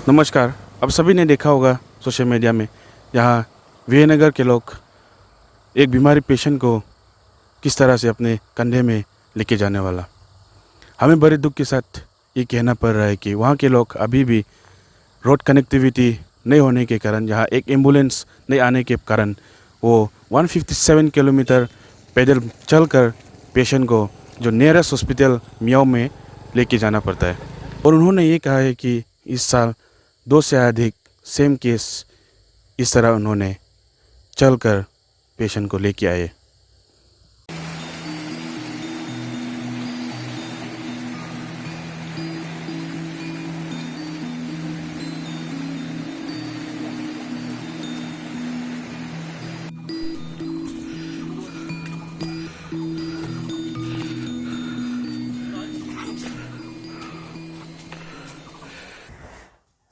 नमस्कार। अब सभी ने देखा होगा सोशल मीडिया में यहाँ विजयनगर के लोग एक बीमारी पेशेंट को किस तरह से अपने कंधे में लेके जाने वाला। हमें बड़े दुख के साथ ये कहना पड़ रहा है कि वहाँ के लोग अभी भी रोड कनेक्टिविटी नहीं होने के कारण, यहाँ एक एम्बुलेंस नहीं आने के कारण वो 157 किलोमीटर पैदल चलकर पेशेंट को जो नियरेस्ट हॉस्पिटल मियाओ में लेके जाना पड़ता है। और उन्होंने ये कहा है कि इस साल 2 से अधिक सेम केस इस तरह उन्होंने चलकर पेशेंट को लेके आए।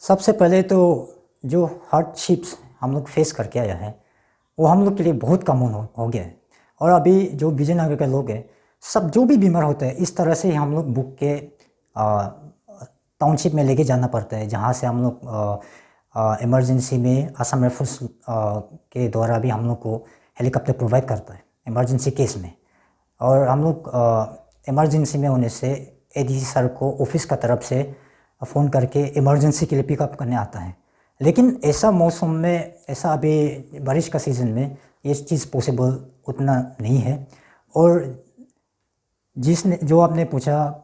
सबसे पहले तो जो हार्डशिप्स हम लोग फेस करके आया है वो हम लोग के लिए बहुत कॉमन हो गया है। और अभी जो विजयनगर के लोग हैं सब जो भी बीमार होते हैं इस तरह से हम लोग बुक के टाउनशिप में लेके जाना पड़ता है, जहाँ से हम लोग इमरजेंसी में असम राइफल्स के द्वारा भी हम लोग को हेलीकॉप्टर प्रोवाइड करता है इमरजेंसी केस में। और हम लोग इमरजेंसी में होने से एडीसी सर को ऑफिस का तरफ से फ़ोन करके इमरजेंसी के लिए पिकअप करने आता है। लेकिन ऐसा मौसम में, ऐसा अभी बारिश का सीज़न में ये चीज़ पॉसिबल उतना नहीं है। और जो आपने पूछा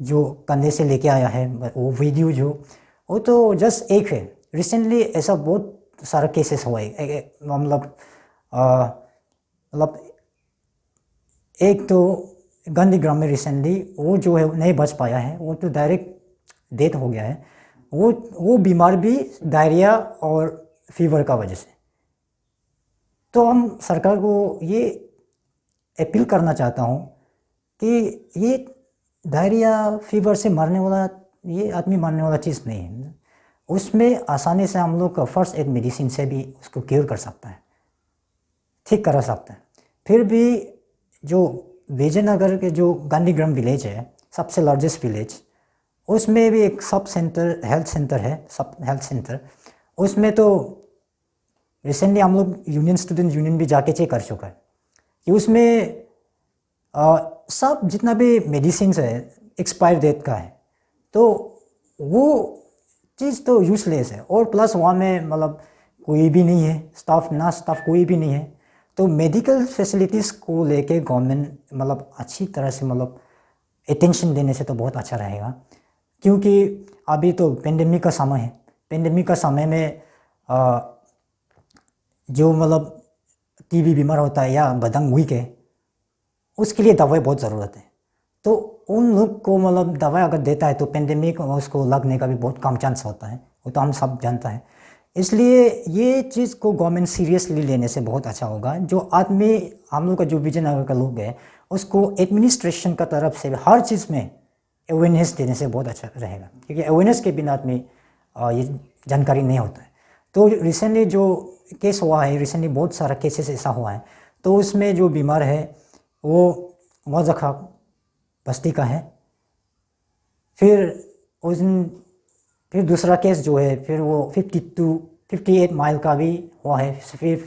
जो कंधे से लेके आया है वो वीडियो वो तो जस्ट एक है। रिसेंटली ऐसा बहुत सारा केसेस हुआ है। मतलब एक तो गांधीग्राम में रिसेंटली वो जो है नहीं बच पाया है, वो तो डायरेक्ट डेथ हो गया है। वो बीमार भी डायरिया और फीवर का वजह से। तो हम सरकार को ये अपील करना चाहता हूँ कि ये डायरिया फीवर से मरने वाला, ये आदमी मरने वाला चीज़ नहीं है। उसमें आसानी से हम लोग फर्स्ट एड मेडिसिन से भी उसको क्योर कर सकता है, ठीक करा सकता है। फिर भी जो विजयनगर के जो गांधीग्राम विलेज है, सबसे लार्जेस्ट विलेज, उसमें भी एक सब सेंटर हेल्थ सेंटर है, सब हेल्थ सेंटर। उसमें तो रिसेंटली हम लोग यूनियन स्टूडेंट यूनियन भी जाके चेक कर चुका है कि उसमें सब जितना भी मेडिसिन है एक्सपायर डेट का है, तो वो चीज़ तो यूज़लेस है। और प्लस वहाँ में मतलब कोई भी नहीं है, स्टाफ कोई भी नहीं है। तो मेडिकल फैसिलिटीज़ को लेके गवर्नमेंट मतलब अच्छी तरह से मतलब अटेंशन देने से तो बहुत अच्छा रहेगा। क्योंकि अभी तो पेंडेमिक का समय है। पेंडेमिक का समय में जो मतलब टीबी बीमार होता है या बदन वीक है, उसके लिए दवाई बहुत ज़रूरत है। तो उन लोग को मतलब दवाई अगर देता है तो पेंडेमिक उसको लगने का भी बहुत कम चांस होता है, वो तो हम सब जानता है। इसलिए ये चीज़ को गवर्नमेंट सीरियसली लेने से बहुत अच्छा होगा। जो आदमी हम लोग का जो विजयनगर का लोग है उसको एडमिनिस्ट्रेशन का तरफ से हर चीज़ में अवेयरनेस देने से बहुत अच्छा रहेगा, क्योंकि अवेयरनेस के बिना आदमी ये जानकारी नहीं होता है। तो रिसेंटली जो केस हुआ है, रिसेंटली बहुत सारा केसेस ऐसा हुआ है, तो उसमें जो बीमार है वो मौजखा बस्ती का है। फिर दूसरा केस जो है फिर वो 58 माइल का भी हुआ है। फिर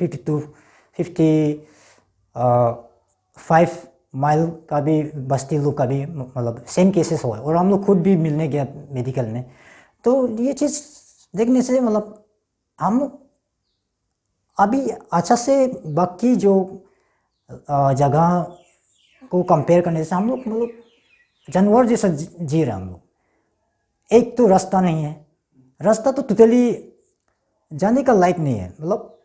55 माइल का भी बस्ती लोग का भी मतलब सेम केसेस हुआ है। और हम लोग खुद भी मिलने गया मेडिकल में, तो ये चीज़ देखने से मतलब हम अभी अच्छा से बाकी जो जगह को कंपेयर करने से हम लोग मतलब जानवर जैसा जी रहे हैं हम लोग। एक तो रास्ता नहीं है, रास्ता तो टोटली जाने का लायक नहीं है। मतलब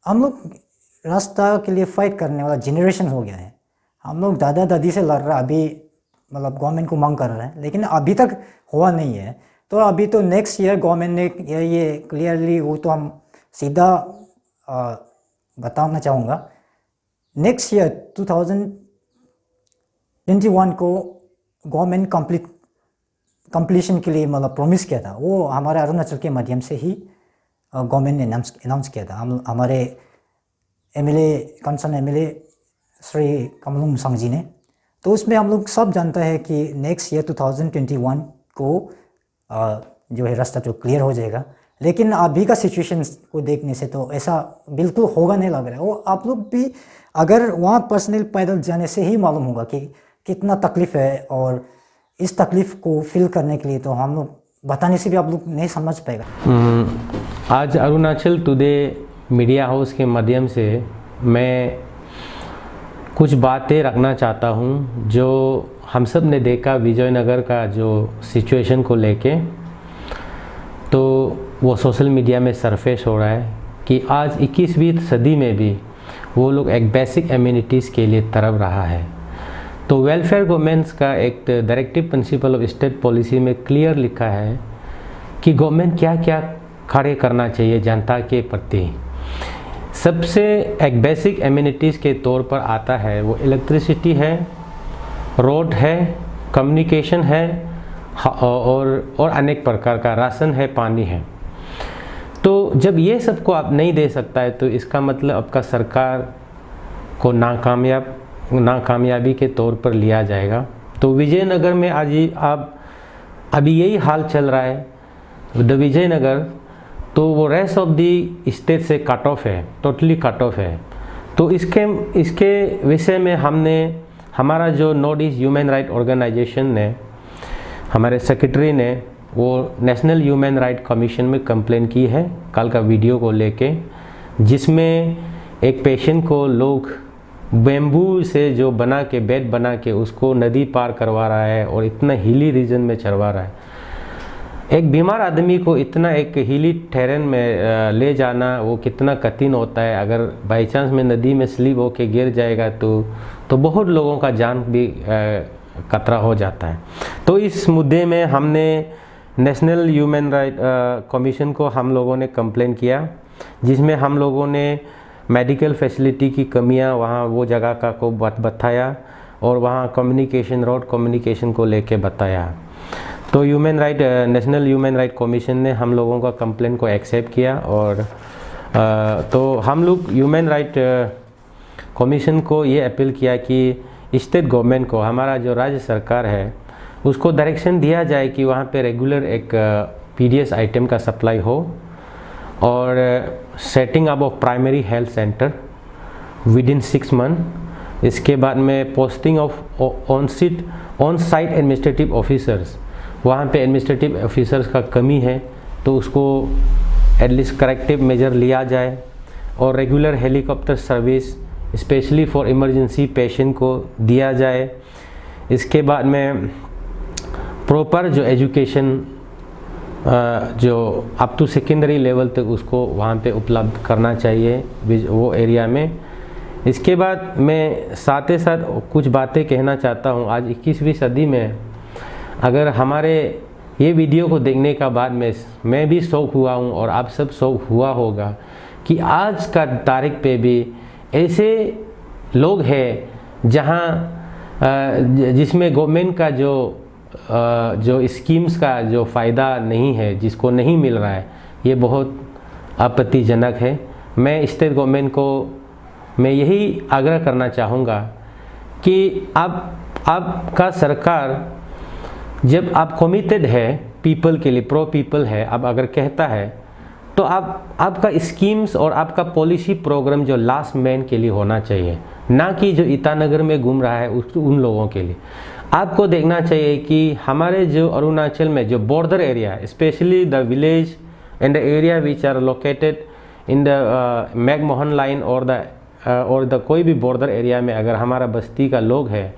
हम लोग रास्ता के लिए फाइट करने वाला जनरेशन हो गया है। हम लोग दादा दादी से लड़ रहा, अभी मतलब गवर्नमेंट को मांग कर रहे हैं, लेकिन अभी तक हुआ नहीं है। तो अभी तो नेक्स्ट ईयर गवर्नमेंट ने ये क्लियरली, वो तो हम सीधा बताना चाहूँगा, नेक्स्ट ईयर 2021 को गवर्नमेंट कंप्लीशन के लिए मतलब प्रॉमिस किया था। वो हमारे अरुणाचल के माध्यम से ही गवर्नमेंट ने अनाउंस किया था। हमारे कंसर्न एमएलए श्री कमलुंग मुसांग जी ने। तो उसमें हम लोग सब जानता है कि नेक्स्ट ईयर 2021 को जो है रास्ता तो क्लियर हो जाएगा। लेकिन अभी का सिचुएशन को देखने से तो ऐसा बिल्कुल होगा नहीं लग रहा है। वो आप लोग भी अगर वहाँ पर्सनल पैदल जाने से ही मालूम होगा कि कितना तकलीफ़ है, और इस तकलीफ़ को फील करने के लिए तो हम लोग बताने से भी आप लोग नहीं समझ पाएगा। आज अरुणाचल टुडे मीडिया हाउस के माध्यम से मैं कुछ बातें रखना चाहता हूँ जो हम सब ने देखा विजयनगर का जो सिचुएशन को लेके। तो वो सोशल मीडिया में सरफेस हो रहा है कि आज 21वीं सदी में भी वो लोग एक बेसिक एम्यूनिटीज़ के लिए तरफ रहा है। तो वेलफेयर गवर्नमेंट्स का एक directive principle of state policy में क्लियर लिखा है कि गवर्नमेंट क्या क्या कार्य करना चाहिए जनता के प्रति। सबसे एक बेसिक एम्यूनिटीज़ के तौर पर आता है वो इलेक्ट्रिसिटी है, रोड है, कम्युनिकेशन है, और अनेक प्रकार का राशन है, पानी है। तो जब ये सब को आप नहीं दे सकता है तो इसका मतलब आपका सरकार को नाकामयाबी के तौर पर लिया जाएगा। तो विजयनगर में आज आप अभी यही हाल चल रहा है। द विजयनगर तो वो रेस्ट ऑफ दी स्टेट से कट ऑफ है, टोटली कट ऑफ है। तो इसके विषय में हमने हमारा जो north east human right organisation ने, हमारे सेक्रेटरी ने वो नेशनल ह्यूमन राइट कमीशन में कंप्लेन की है कल का वीडियो को लेके, जिसमें एक पेशेंट को लोग बेम्बू से जो बना के बेड बना के उसको नदी पार करवा रहा है और इतना हिली रीजन में चढ़वा रहा है। एक बीमार आदमी को इतना एक हिली टेरेन में ले जाना वो कितना कठिन होता है। अगर बाई चांस में नदी में स्लिप होके गिर जाएगा तो बहुत लोगों का जान भी खतरा हो जाता है। तो इस मुद्दे में हमने नेशनल ह्यूमन राइट कमीशन को हम लोगों ने कंप्लेन किया, जिसमें हम लोगों ने मेडिकल फैसिलिटी की कमियां वहाँ वो जगह का को बताया और वहाँ कम्युनिकेशन, रोड कम्युनिकेशन को लेके बताया। तो नेशनल ह्यूमन राइट कमीशन ने हम लोगों का कंप्लेन को एक्सेप्ट किया और तो हम लोग ह्यूमन राइट कमीशन को ये अपील किया कि स्टेट गवर्नमेंट को, हमारा जो राज्य सरकार है, उसको डायरेक्शन दिया जाए कि वहाँ पे रेगुलर एक पीडीएस आइटम का सप्लाई हो और setting up of primary health centre with in 6 month. इसके बाद में posting of on site administrative officers, वहाँ पे एडमिनिस्ट्रेटिव ऑफिसर्स का कमी है तो उसको एटलीस्ट करेक्टिव मेजर लिया जाए और regular helicopter service specially for emergency patient को दिया जाए। इसके बाद में प्रॉपर जो एजुकेशन जो अप टू सेकेंडरी लेवल तक उसको वहाँ पे उपलब्ध करना चाहिए वो एरिया में। इसके बाद मैं साथ ही साथ कुछ बातें कहना चाहता हूँ। आज 21वीं सदी में अगर हमारे ये वीडियो को देखने का बाद में मैं भी शौक हुआ हूँ और आप सब शौक हुआ होगा कि आज का तारीख पे भी ऐसे लोग हैं जहाँ जिसमें गवर्नमेंट का जो स्कीम्स का जो फ़ायदा नहीं है, जिसको नहीं मिल रहा है, ये बहुत आपत्तिजनक है। मैं स्टेट गवर्नमेंट को मैं यही आग्रह करना चाहूँगा कि आपका सरकार जब आप कमिटेड है पीपल के लिए, प्रो पीपल है, अब अगर कहता है तो आपका स्कीम्स और आपका पॉलिसी प्रोग्राम जो लास्ट मैन के लिए होना चाहिए, ना कि जो ईटानगर में घूम रहा है उन लोगों के लिए। आपको देखना चाहिए कि हमारे जो अरुणाचल में जो border area, specially the village and the area which are located in the McMahon line और द कोई भी बॉर्डर एरिया में अगर हमारा बस्ती का लोग है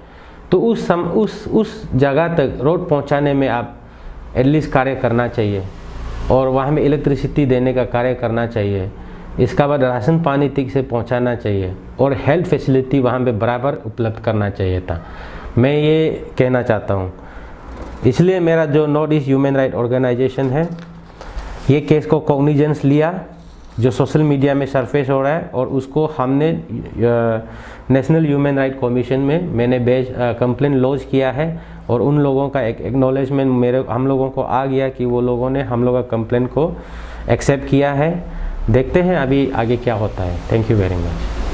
तो उस जगह तक रोड पहुंचाने में आप एटलीस्ट कार्य करना चाहिए और वहाँ में इलेक्ट्रिसिटी देने का कार्य करना चाहिए। इसका बाद राशन पानी तक से पहुंचाना चाहिए और हेल्थ फैसिलिटी वहाँ पे बराबर उपलब्ध करना चाहिए था। मैं ये कहना चाहता हूँ। इसलिए मेरा जो north east human right organisation है, ये केस को कॉग्निजेंस लिया जो सोशल मीडिया में सरफेस हो रहा है और उसको हमने नेशनल ह्यूमन राइट कमीशन में मैंने कंप्लेन लॉन्च किया है और उन लोगों का एक एक्नॉलेजमेंट हम लोगों को आ गया कि वो लोगों ने हम लोगों का कंप्लेन को एक्सेप्ट किया है। देखते हैं अभी आगे क्या होता है। Thank you very much.